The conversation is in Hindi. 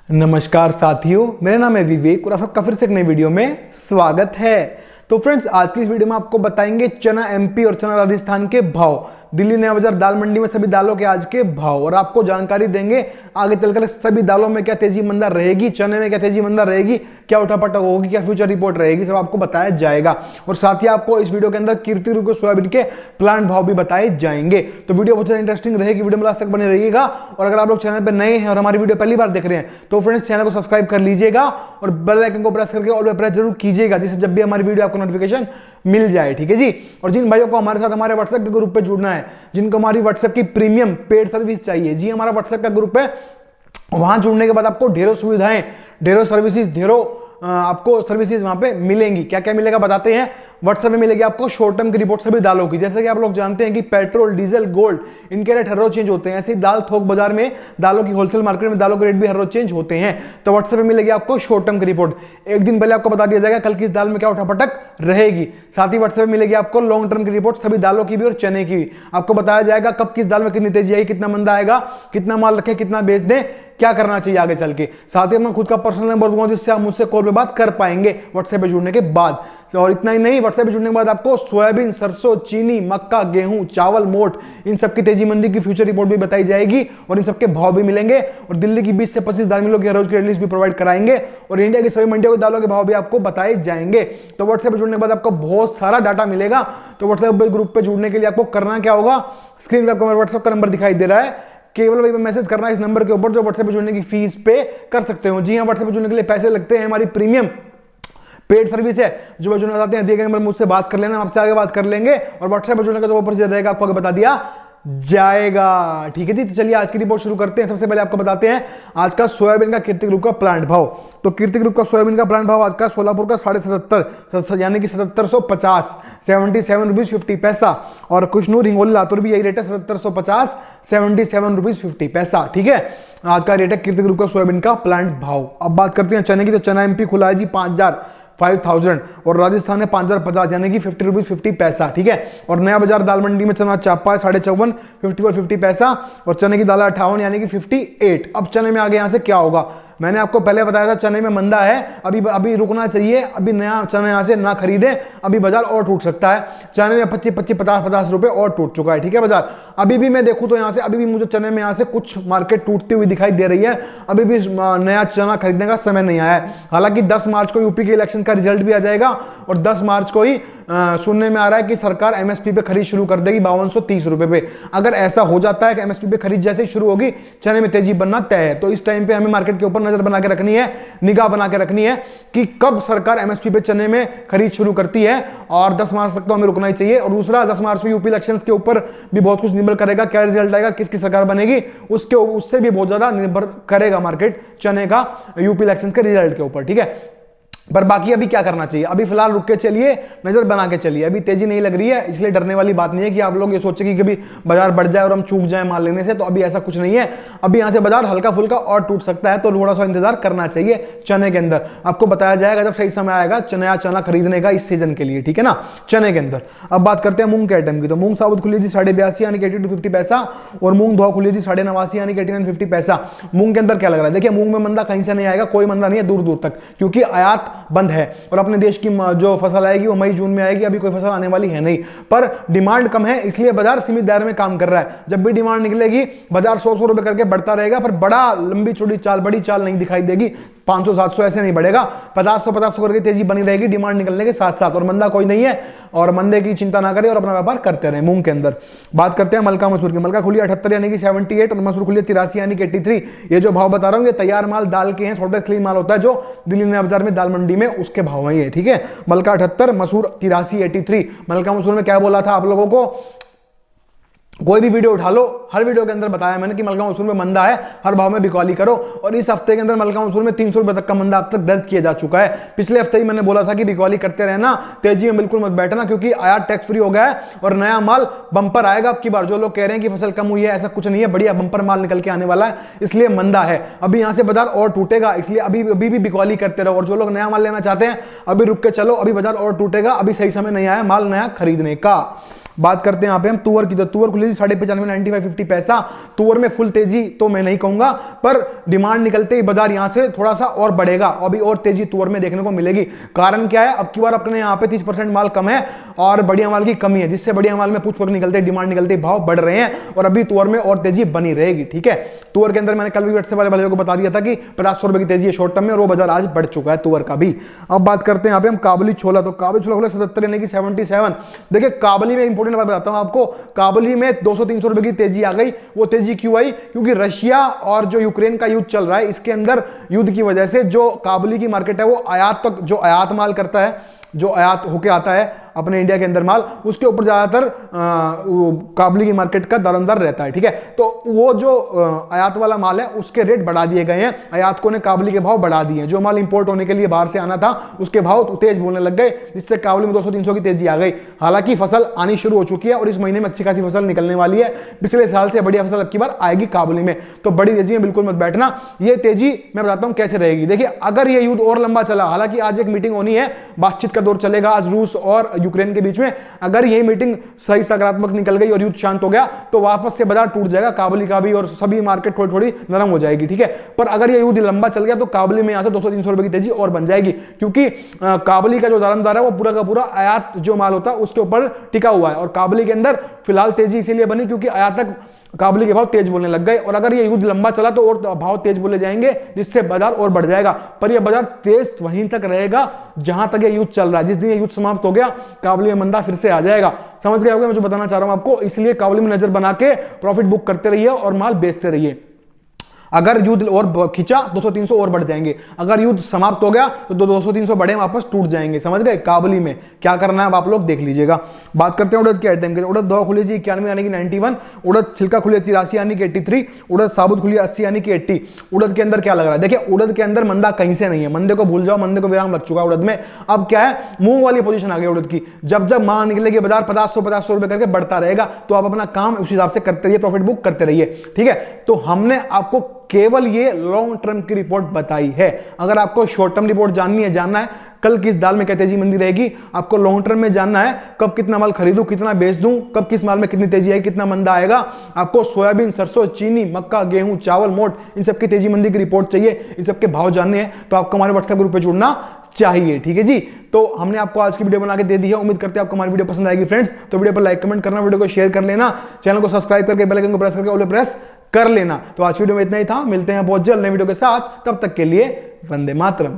नमस्कार साथियों, मेरा नाम है विवेक और आप सबका फिर से एक नई वीडियो में स्वागत है। तो फ्रेंड्स, आज की इस वीडियो में आपको बताएंगे चना एमपी और चना राजस्थान के भाव, दिल्ली नया बाजार दाल मंडी में सभी दालों के आज के भाव, और आपको जानकारी देंगे आगे चलकर सभी दालों में क्या तेजी मंदा रहेगी, चने में क्या तेजी मंदा रहेगी, क्या उठापटक होगी, क्या फ्यूचर रिपोर्ट रहेगी, सब आपको बताया जाएगा। और साथ ही आपको इस वीडियो के अंदर कीर्ति रूप सोयाबीन के प्लांट भाव भी बताए जाएंगे। तो वीडियो बहुत इंटरेस्टिंग रहेगी, वीडियो में लास्ट तक बने रहिएगा। और अगर आप लोग चैनल पर नए हैं और हमारी वीडियो पहली बार देख रहे हैं तो फ्रेंड्स चैनल को सब्सक्राइब कर लीजिएगा और बेल आइकन को प्रेस करके ऑल पे प्रेस जरूर कीजिएगा, जिससे जब भी हमारी वीडियो आपको नोटिफिकेशन मिल जाए। ठीक है जी। और जिन भाइयों को हमारे साथ हमारे व्हाट्सएप के ग्रुप पे जुड़ना है, जिनको हमारी व्हाट्सएप की प्रीमियम पेड सर्विस चाहिए, जी हमारा व्हाट्सएप का ग्रुप है, वहां जुड़ने के बाद आपको ढेरों सुविधाएं, ढेरों सर्विसेज, ढेरों आपको सर्विसेज वहां पे मिलेंगी। क्या क्या मिलेगा बताते हैं। व्हाट्सएप में मिलेगी आपको शॉर्ट टर्म की रिपोर्ट सभी दालों की। जैसे कि आप लोग जानते हैं कि पेट्रोल, डीजल, गोल्ड, इनके रेट हर रोज चेंज होते हैं। ऐसे ही दाल थोक बाजार में, दालों की होलसेल मार्केट में दालों के रेट भी हर रोज चेंज होते हैं। तो व्हाट्सएप में मिलेगी आपको शॉर्ट टर्म की रिपोर्ट। एक दिन पहले आपको बता दिया जाएगा कल की इस दाल में क्या उठापटक रहेगी। साथ ही व्हाट्सएप में मिलेगी आपको लॉन्ग टर्म की रिपोर्ट सभी दालों की भी और चने की भी। आपको बताया जाएगा कब किस दाल में कितनी तेजी आएगी, कितना मंदा आएगा, कितना माल रखें, कितना बेच दें, क्या करना चाहिए आगे चल के। साथ ही मैं खुद का पर्सनल नंबर दूंगा जिससे आप मुझसे कॉल पे बात कर पाएंगे व्हाट्सएप पे जुड़ने के बाद। और इतना ही नहीं, व्हाट्सएप पे जुड़ने के बाद आपको सोयाबीन, सरसों, चीनी, मक्का, गेहूं, चावल, मोट, इन सबकी तेजी मंदी की फ्यूचर रिपोर्ट भी बताई जाएगी और इन सबके भाव भी मिलेंगे। और दिल्ली की 20 से 25 दाल मिलों की हर रोज की लिस्ट भी प्रोवाइड कराएंगे और इंडिया की सभी मंडियों की दालों के भाव भी आपको बताए जाएंगे। तो व्हाट्सएप पे जुड़ने के बाद आपको बहुत सारा डाटा मिलेगा। तो व्हाट्सएप ग्रुप पे जुड़ने के लिए आपको करना क्या होगा, स्क्रीन पर आपको मेरा व्हाट्सएप का नंबर दिखाई दे रहा है, केवल वही मैसेज करना है इस नंबर के ऊपर जो व्हाट्सएप पे जुड़ने की फीस पे कर सकते हो। जी हां, व्हाट्सएप पे जुड़ने के लिए पैसे लगते हैं, हमारी प्रीमियम पेड सर्विस है। जो जुड़ना चाहते हैं दिए गए नंबर मुझसे बात कर लेना, आपसे आगे बात कर लेंगे। और व्हाट्सएप पे जुड़ने का जो ऊपर रहेगा आपको आगे बता दिया जाएगा। ठीक है जी। तो चलिए आज की रिपोर्ट शुरू करते हैं। सबसे पहले आपको बताते हैं आज का सोयाबीन का कीर्ति ग्रुप का प्लांट भाव। तो कीर्ति ग्रुप का सोयाबीन का प्लांट भाव आज का सोलापुर का 77.5 यानी कि 7750 77.50 रुपीज। और कुशनूर, हिंगोली, लातूर भी यही रेट है 7750 77.50 रुपीज। ठीक है, आज का रेट है कीर्ति ग्रुप का सोयाबीन का प्लांट भाव। अब बात करते हैं चने की। तो चना एमपी खुला है जी 5000 और राजस्थान में 5050 यानी कि 50 रुपीज 50 पैसा। ठीक है। और नया बाजार दाल मंडी में चना चापा है 54.5 54 50 पैसा और चने की दाल 58 यानी कि 58। अब चने में आगे यहां से क्या होगा, मैंने आपको पहले बताया था चने में मंदा है, अभी रुकना चाहिए, अभी नया चना यहां से ना खरीदे, अभी बाजार और टूट सकता है। चने में 25 50 रुपए और टूट चुका है। ठीक है बाजार। अभी भी मैं देखूं तो यहां से अभी भी मुझे चने में यहां से कुछ मार्केट टूटती हुई दिखाई दे रही है। अभी भी नया चना खरीदने का समय नहीं आया है। हालांकि 10 मार्च को यूपी के इलेक्शन का रिजल्ट भी आ जाएगा और 10 मार्च को ही सुनने में आ रहा है कि सरकार एमएसपी पे खरीद शुरू कर देगी 5230 रुपए पे। अगर ऐसा हो जाता है कि एमएसपी पे खरीद जैसे ही शुरू होगी चने में तेजी बनना तय है। तो इस टाइम पे हमें मार्केट के ऊपर नजर बना के रखनी है, निगाह बना के रखनी है कि कब सरकार एमएसपी पे चने में खरीद शुरू करती है। और 10 मार्च तक तो हमें रुकना ही चाहिए। और दूसरा, 10 मार्च में यूपी इलेक्शंस के ऊपर भी बहुत कुछ निर्भर करेगा, क्या रिजल्ट आएगा, किसकी सरकार बनेगी, उससे भी बहुत ज्यादा निर्भर करेगा मार्केट चने का यूपी इलेक्शंस के रिजल्ट के ऊपर। ठीक है। पर बाकी अभी क्या करना चाहिए, अभी फिलहाल रुक के चलिए, नजर बना के चलिए। अभी तेजी नहीं लग रही है, इसलिए डरने वाली बात नहीं है कि आप लोग ये सोचे कि कभी बाजार बढ़ जाए और हम चूक जाए माल लेने से। तो अभी ऐसा कुछ नहीं है। अभी यहां से बाजार हल्का फुल्का और टूट सकता है, तो थोड़ा सा इंतजार करना चाहिए चने के अंदर। आपको बताया जाएगा जब सही समय आएगा नया चना खरीदने का इस सीजन के लिए। ठीक है ना, चने के अंदर। अब बात करते हैं मूंग के आइटम की। तो मूंग साबुत खुली थी 82.5 यानी कि 82 50 पैसा और मूंग धोआ खुली थी 89.5 यानी कि 89 50 पैसा। मूंग के अंदर क्या लग रहा है, देखिए मूंग में मंदा कहीं से नहीं आएगा, कोई मंदा नहीं है दूर दूर तक, क्योंकि आयात बंद है और अपने देश की जो फसल आएगी वो मई जून में आएगी। अभी कोई फसल आने वाली है नहीं, पर डिमांड कम है इसलिए बाजार सीमित दायरे में काम कर रहा है। जब भी डिमांड निकलेगी बाजार 100 रुपए करके बढ़ता रहेगा, पर बड़ा लंबी चौड़ी चाल, बड़ी चाल नहीं दिखाई देगी। 500 700 ऐसे नहीं बढ़ेगा, 50 करके तेजी बनी रहेगी डिमांड निकलने के साथ साथ। और मंदा कोई नहीं है और मंदे की चिंता ना करें और अपना व्यापार करते रहे। मूंग के अंदर बात करते हैं मलका मसूर की। मलका खुली 78 यानी कि 78 और मसूर खुली 83 यानी कि 83। ये जो भाव बता रहा हूं ये तैयार माल दाल के हैं, सॉफ्टवेयर क्लीन माल होता है जो दिल्ली नया बाजार में दाल मंडी में उसके भाव हैं ये। ठीक है, मलका 78, मसूर 83 83। मलका मसूर में क्या बोला था आप लोगों को, कोई भी वीडियो उठा लो, हर वीडियो के अंदर बताया मैंने कि मलका मसूर में मंदा है, हर भाव में बिकवाली करो। और इस हफ्ते के अंदर मलका मसूर में 300 रुपए तक का मंदा अब तक दर्ज किया जा चुका है। पिछले हफ्ते ही मैंने बोला था कि बिकवाली करते रहना, तेजी में बिल्कुल मत बैठना, क्योंकि आयात टैक्स फ्री हो गया है और नया माल बंपर आएगा। अब की बार जो लोग कह रहे हैं कि फसल कम हुई है, ऐसा कुछ नहीं है, बढ़िया बंपर माल निकल के आने वाला है, इसलिए मंदा है। अभी यहां से बाजार और टूटेगा, इसलिए अभी भी बिकवाली करते रहो। और जो लोग नया माल लेना चाहते हैं अभी रुक के चलो, अभी बाजार और टूटेगा, अभी सही समय नहीं आया माल नया खरीदने का। बात करते हैं यहाँ पे हम तुअर की, तो तुअर खुली थी 95.95 95.50 पैसा। तुअर में फुल तेजी तो मैं नहीं कहूंगा, पर डिमांड निकलते ही बाजार यहां से थोड़ा सा और बढ़ेगा, अभी और तेजी तुअर में देखने को मिलेगी। कारण क्या है, अब की बार अपने यहाँ पे 30% माल कम है और बढ़िया माल की कमी है, जिससे बढ़िया माल में पुष्प निकलते डिमांड निकलते भाव बढ़ रहे हैं और अभी तुअर में और तेजी बनी रहेगी। ठीक है, तुअर के अंदर मैंने कल भी व्हाट्सएप वाले भाइयों को बता दिया था कि 50 रुपए की तेजी है शॉर्ट टर्म में, और वो बाजार आज बढ़ चुका है तुअर का भी। अब बात करते हैं यहाँ पे हम काबुली छोला, तो काबुली छोला खुला 77 यानी कि 77। देखिए काबुली में इंपॉर्टेंट बात बताता हूं आपको, काबुली में 200-300 रुपए की तेजी आ गई। वो तेजी क्यों आई, क्योंकि रशिया और जो यूक्रेन का युद्ध चल रहा है, इसके अंदर युद्ध की वजह से जो काबुली की मार्केट है वो आयात तक, जो आयात माल करता है, जो आयात होके आता है अपने इंडिया के अंदर माल, उसके ऊपर ज्यादातर काबुली की मार्केट का दरअंदर रहता है। ठीक है, तो वो जो आयात वाला माल है उसके रेट बढ़ा दिए गए हैं, आयातकों ने काबुली के भाव बढ़ा दिए हैं। जो माल इंपोर्ट होने के लिए बाहर से आना था उसके भाव तेज बोलने लग गए, जिससे काबुली में 200-300 की तेजी आ गई। हालांकि फसल आनी शुरू हो चुकी है और इस महीने में अच्छी खासी फसल निकलने वाली है, पिछले साल से बढ़िया फसल अब की बार आएगी काबुली में, तो बड़ी तेजी में बिल्कुल मत बैठना। ये तेजी मैं बताता हूं कैसे रहेगी। देखिए अगर ये युद्ध और लंबा चला, हालांकि आज एक मीटिंग होनी है, बातचीत का दौर चलेगा आज रूस और यूक्रेन के बीच में, अगर यही मीटिंग सही सकारात्मक निकल गई और युद्ध शांत हो गया तो वापस से बाजार टूट जाएगा काबुली का भी, और सभी मार्केट थोड़ी थोड़ी नरम हो जाएगी। ठीक है, पर अगर यह युद्ध लंबा चल गया तो काबुली में यहां से 200-300 रुपए की तेजी और बन जाएगी, क्योंकि काबुली का जो दारमदार है वो पूरा का पूरा आयात जो माल होता है उसके ऊपर टिका हुआ है, और काबुली के अंदर फिलहाल तेजी इसीलिए बनी क्योंकि आयातक काबुली के भाव तेज बोलने लग गए, और अगर ये युद्ध लंबा चला तो और भाव तेज बोले जाएंगे, जिससे बाजार और बढ़ जाएगा। पर ये बाजार तेज वहीं तक रहेगा जहां तक ये युद्ध चल रहा है। जिस दिन ये युद्ध समाप्त हो गया काबुली में मंदा फिर से आ जाएगा। समझ गए होंगे मैं जो बताना चाह रहा हूं आपको, इसलिए काबुली में नजर बना के प्रॉफिट बुक करते रहिए और माल बेचते रहिए। अगर युद्ध और खिंचा 200-300 और बढ़ जाएंगे, अगर युद्ध समाप्त हो गया तो 200-300 बढ़े वापस टूट जाएंगे। समझ गए, काबुली में क्या करना है आप लोग देख लीजिएगा। बात करते हैं उड़द के आइटम के, उड़द दवा खुली थी 91 यानी कि 91, उड़द छिलका खुली 83 यानी कि 83, उड़द साबुत खुली 80 यानी कि 80। उड़द के अंदर क्या लग रहा है, देखिए उड़द के अंदर मंदा कहीं से नहीं है, मंदे को भूल जाओ, मंदे को विराम लग चुका है उड़द में। अब क्या है, मुंह वाली पोजीशन आ गई उड़द की, जब जब मां निकलेगी बाजार 50-100 रुपए करके बढ़ता रहेगा, तो आप अपना काम उस हिसाब से करते रहिए, प्रॉफिट बुक करते रहिए। ठीक है, तो हमने आपको केवल ये लॉन्ग टर्म की रिपोर्ट बताई है। अगर आपको शॉर्ट टर्म रिपोर्ट जाननी है, जानना है कल किस दाल में क्या तेजी मंदी रहेगी, आपको लॉन्ग टर्म में जानना है कब कितना माल खरीदूं, कितना बेच दूं, कब किस माल में कितनी तेजी आएगी, कितना मंदा आएगा, आपको सोयाबीन, सरसों, चीनी, मक्का, गेहूं, चावल, मोट, इन सबकी तेजी मंदी की रिपोर्ट चाहिए, इन सबके भाव जानने हैं, तो आपको हमारे व्हाट्सएप ग्रुप पे जुड़ना चाहिए। ठीक है जी, तो हमने आपको आज की वीडियो बना के दे दी है, उम्मीद करते हैं आपको हमारी वीडियो पसंद आएगी फ्रेंड्स। तो वीडियो पर लाइक कमेंट करना, वीडियो को शेयर कर लेना, चैनल को सब्सक्राइब करके बेल आइकन को प्रेस करके ऑल प्रेस कर लेना। तो आज वीडियो में इतना ही था, मिलते हैं बहुत जल्द नई वीडियो के साथ, तब तक के लिए वंदे मातरम।